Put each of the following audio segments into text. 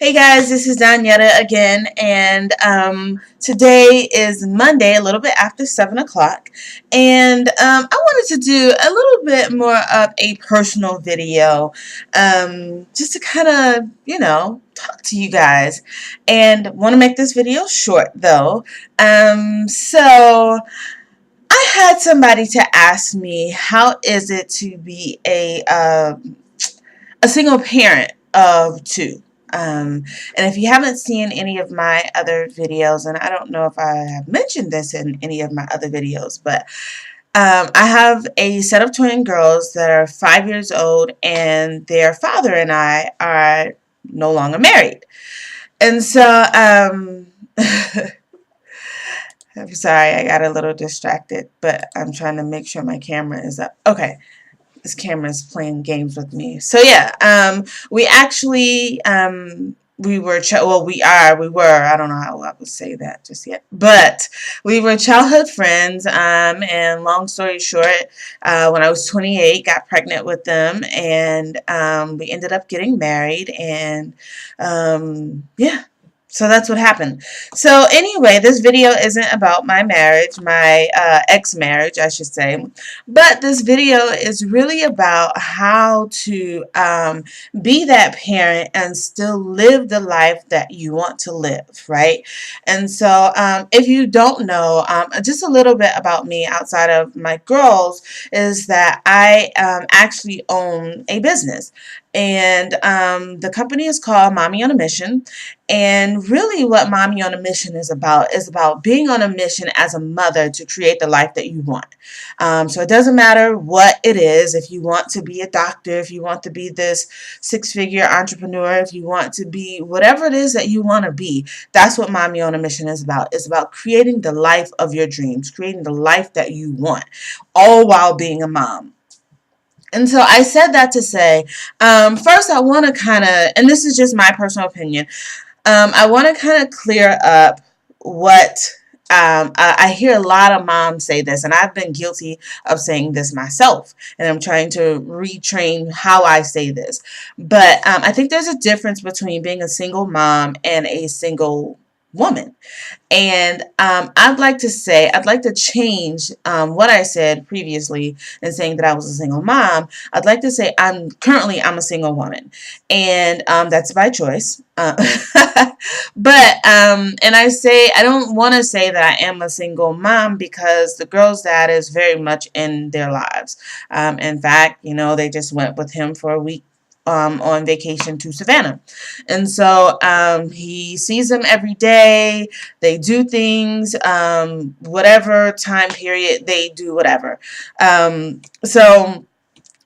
Hey guys, this is Danietta again, and today is Monday, a little bit after 7 o'clock, and I wanted to do a little bit more of a personal video, just to kind of, talk to you guys, and want to make this video short though. So I had somebody to ask me, how is it to be a single parent of two. And if you haven't seen any of my other videos, and I don't know if I have mentioned this in any of my other videos, but I have a set of twin girls that are 5 years old, and their father and I are no longer married. And so, I'm sorry, I got a little distracted, but I'm trying to make sure my camera is up. Okay. This camera is playing games with me. So yeah, we actually I don't know how I would say that just yet, but we were childhood friends, and long story short, when I was 28, got pregnant with them, and we ended up getting married, and yeah. So that's what happened. So anyway, this video isn't about my marriage, my ex-marriage, I should say. But this video is really about how to be that parent and still live the life that you want to live, right? And so if you don't know, just a little bit about me outside of my girls is that I actually own a business. And the company is called Mommy on a Mission. And really what Mommy on a Mission is about being on a mission as a mother to create the life that you want. So it doesn't matter what it is. If you want to be a doctor, if you want to be this six-figure entrepreneur, if you want to be whatever it is that you want to be, that's what Mommy on a Mission is about. It's about creating the life of your dreams, creating the life that you want, all while being a mom. And so I said that to say, first I want to kind of, and this is just my personal opinion, I want to kind of clear up what I hear a lot of moms say this, and I've been guilty of saying this myself, and I'm trying to retrain how I say this. But I think there's a difference between being a single mom and a single woman. And I'd like to change what I said previously in saying that I was a single mom. I'd like to say I'm a single woman, and that's by choice. But and I don't want to say that I am a single mom because the girl's dad is very much in their lives. In fact, they just went with him for a week on vacation to Savannah. And so he sees them every day. They do things, whatever time period, they do whatever. So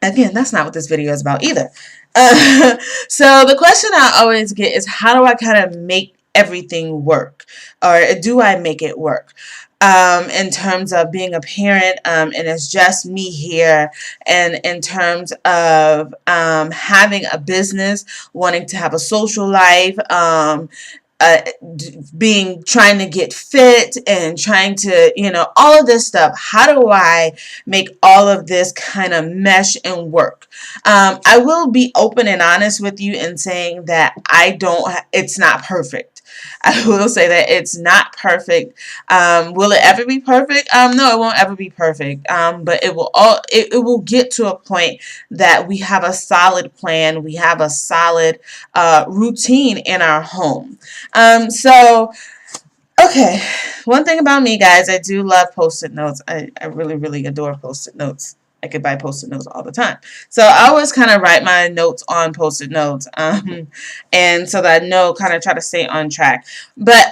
again, that's not what this video is about either. So the question I always get is, how do I kind of make everything work? Or do I make it work? In terms of being a parent, and it's just me here, and in terms of having a business, wanting to have a social life, trying to get fit and trying to, all of this stuff. How do I make all of this kind of mesh and work? I will be open and honest with you in saying that it's not perfect. I will say that it's not perfect. Will it ever be perfect? No, it won't ever be perfect. But it will get to a point that we have a solid plan. We have a solid routine in our home. So, okay, one thing about me, guys, I do love Post-it notes. I really, really adore Post-it notes. I could buy Post-it notes all the time. So I always kind of write my notes on Post-it notes, and so that I know, kind of try to stay on track. But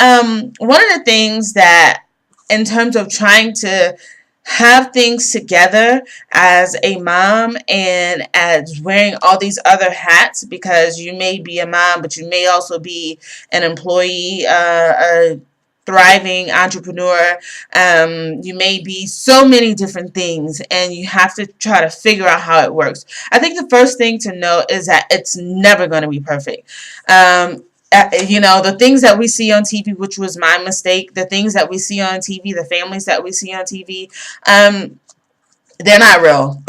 one of the things that, in terms of trying to have things together as a mom and as wearing all these other hats, because you may be a mom, but you may also be an employee, a thriving entrepreneur. You may be so many different things, and you have to try to figure out how it works. I think the first thing to know is that it's never going to be perfect. The things that we see on TV, which was my mistake, the things that we see on TV, the families that we see on TV, they're not real.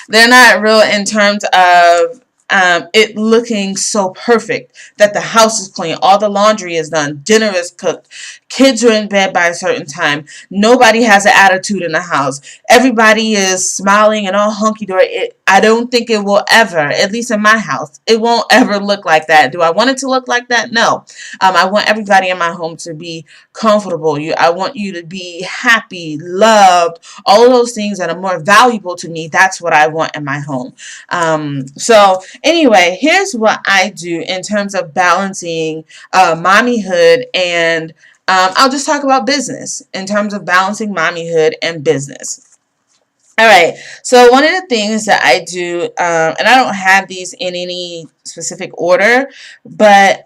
They're not real in terms of it looking so perfect, that the house is clean, all the laundry is done, dinner is cooked, kids are in bed by a certain time, nobody has an attitude in the house, everybody is smiling and all hunky-dory. I don't think it will ever, at least in my house, it won't ever look like that. Do I want it to look like that? No. I want everybody in my home to be comfortable. I want you to be happy, loved, all of those things that are more valuable to me. That's what I want in my home. So anyway, here's what I do in terms of balancing mommyhood and I'll just talk about business in terms of balancing mommyhood and business. All right, so one of the things that I do, and I don't have these in any specific order, but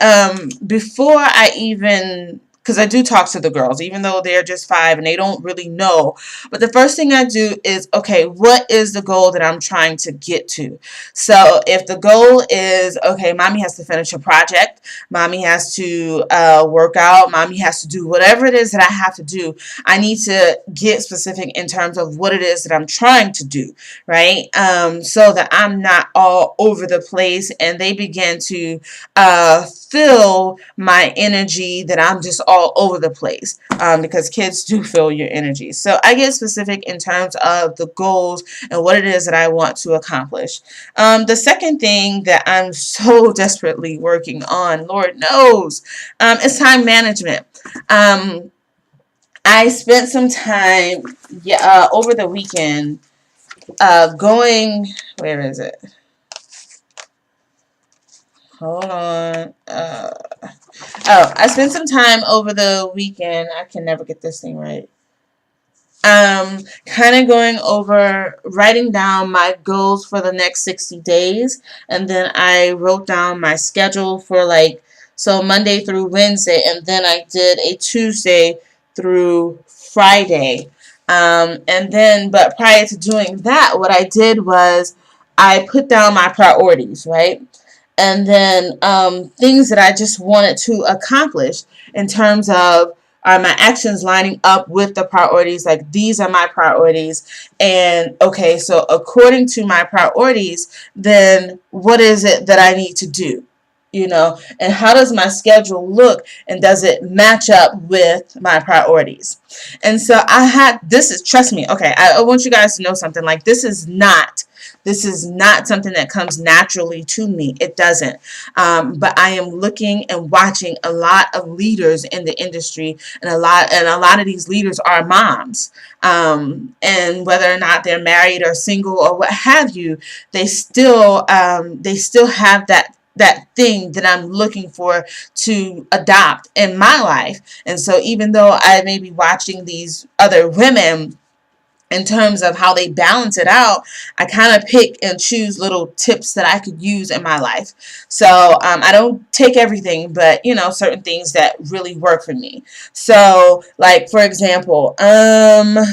before I even, because I do talk to the girls, even though they're just 5 and they don't really know, but the first thing I do is, okay, what is the goal that I'm trying to get to? So if the goal is, okay, mommy has to finish a project, mommy has to work out, mommy has to do whatever it is that I have to do, I need to get specific in terms of what it is that I'm trying to do, right? So that I'm not all over the place and they begin to feel my energy that I'm just all over the place, because kids do feel your energy. So I get specific in terms of the goals and what it is that I want to accomplish. The second thing that I'm so desperately working on, Lord knows, is time management. I spent some time over the weekend going, where is it? Hold on. I spent some time over the weekend. I can never get this thing right. Kind of going over, writing down my goals for the next 60 days. And then I wrote down my schedule for so Monday through Wednesday. And then I did a Tuesday through Friday. But prior to doing that, what I did was I put down my priorities, right? And then things that I just wanted to accomplish in terms of, are my actions lining up with the priorities? Like, these are my priorities. And okay, so according to my priorities, then what is it that I need to do? And how does my schedule look, and does it match up with my priorities? And so trust me, okay, I want you guys to know something. Like, this is not something that comes naturally to me. It doesn't. But I am looking and watching a lot of leaders in the industry, and a lot of these leaders are moms. And whether or not they're married or single or what have you, they still have that thing that I'm looking for to adopt in my life. And so even though I may be watching these other women in terms of how they balance it out, I kind of pick and choose little tips that I could use in my life. So I don't take everything, but certain things that really work for me. So like, for example, I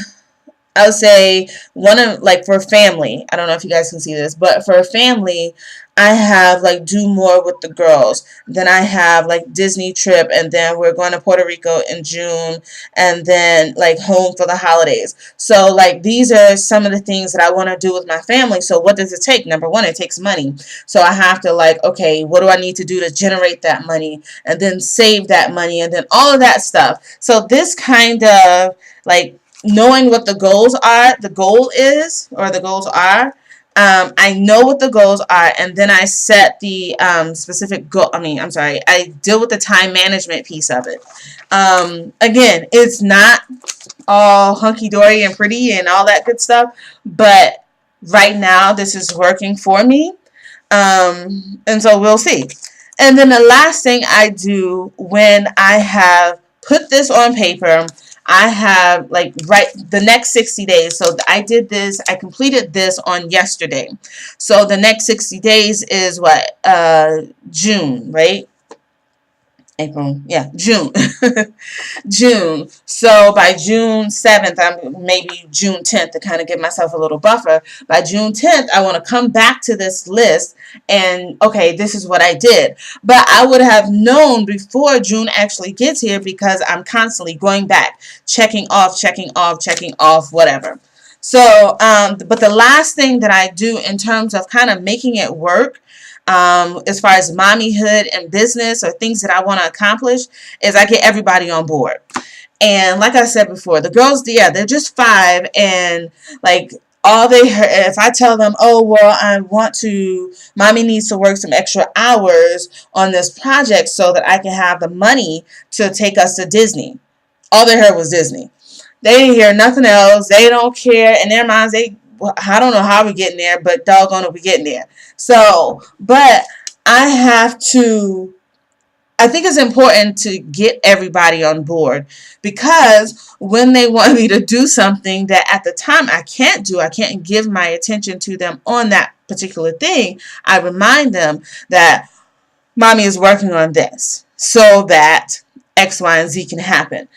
would say for family, I don't know if you guys can see this, but for a family, I have do more with the girls. Then I have Disney trip, and then we're going to Puerto Rico in June, and then home for the holidays. So these are some of the things that I want to do with my family. So what does it take? Number one, it takes money. So I have to okay, what do I need to do to generate that money, and then save that money, and then all of that stuff. So this kind of knowing what the goals are, the goals are, I know what the goals are, and then I set the specific goal. I deal with the time management piece of it. Again, it's not all hunky-dory and pretty and all that good stuff, but right now this is working for me. And so we'll see. And then the last thing I do when I have put this on paper, I have the next 60 days. So I completed this on yesterday. So the next 60 days is what? June, right? April, yeah, June. June. So by June 7th, maybe June 10th, to kind of give myself a little buffer. By June 10th, I want to come back to this list and, okay, this is what I did. But I would have known before June actually gets here, because I'm constantly going back, checking off, whatever. So, but the last thing that I do in terms of kind of making it work, as far as mommyhood and business or things that I want to accomplish, is I get everybody on board. And like I said before, the girls, yeah, they're just 5, and like all they heard, if I tell them, oh well, mommy needs to work some extra hours on this project so that I can have the money to take us to Disney. All they heard was Disney. They didn't hear nothing else. They don't care. In their minds, I don't know how we're getting there, but doggone it, we're getting there. So, but I think it's important to get everybody on board, because when they want me to do something that at the time I can't give my attention to them on that particular thing, I remind them that mommy is working on this so that X, Y, and Z can happen.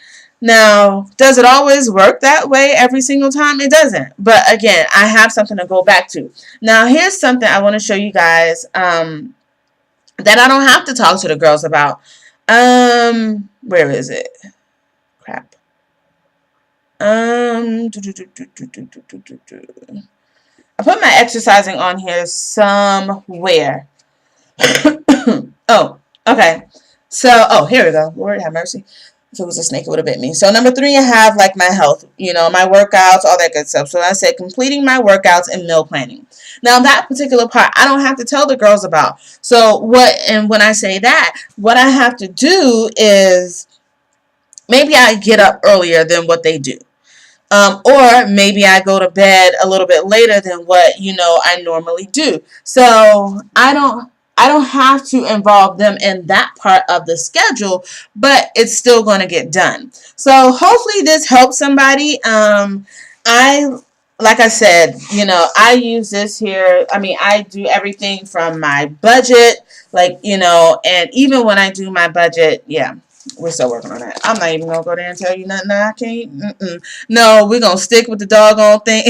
Now, does it always work that way every single time? It doesn't. But again, I have something to go back to. Now, here's something I want to show you guys that I don't have to talk to the girls about. Where is it? Crap. I put my exercising on here somewhere. Oh, okay. So, here we go. Lord have mercy. If it was a snake, it would have bit me. So number 3, I have like my health, my workouts, all that good stuff. So I said completing my workouts and meal planning. Now that particular part, I don't have to tell the girls about. So when I say that, what I have to do is maybe I get up earlier than what they do. Or maybe I go to bed a little bit later than what I normally do. So I don't have to involve them in that part of the schedule, but it's still going to get done. So hopefully this helps somebody. Like I said, I use this here. I mean, I do everything from my budget, and even when I do my budget, yeah. We're still working on that. I'm not even going to go there and tell you nothing that I can't. No, we're going to stick with the doggone thing.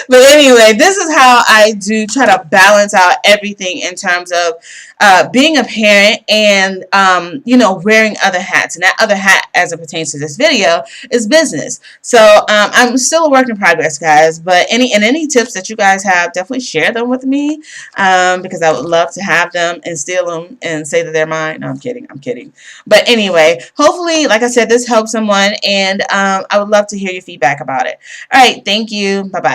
But anyway, this is how I do try to balance out everything in terms of being a parent and, wearing other hats. And that other hat, as it pertains to this video, is business. So I'm still a work in progress, guys. But any tips that you guys have, definitely share them with me, because I would love to have them and steal them and say that they're mine. No, I'm kidding. I'm kidding. But anyway, hopefully, like I said, this helps someone. And I would love to hear your feedback about it. All right. Thank you. Bye-bye.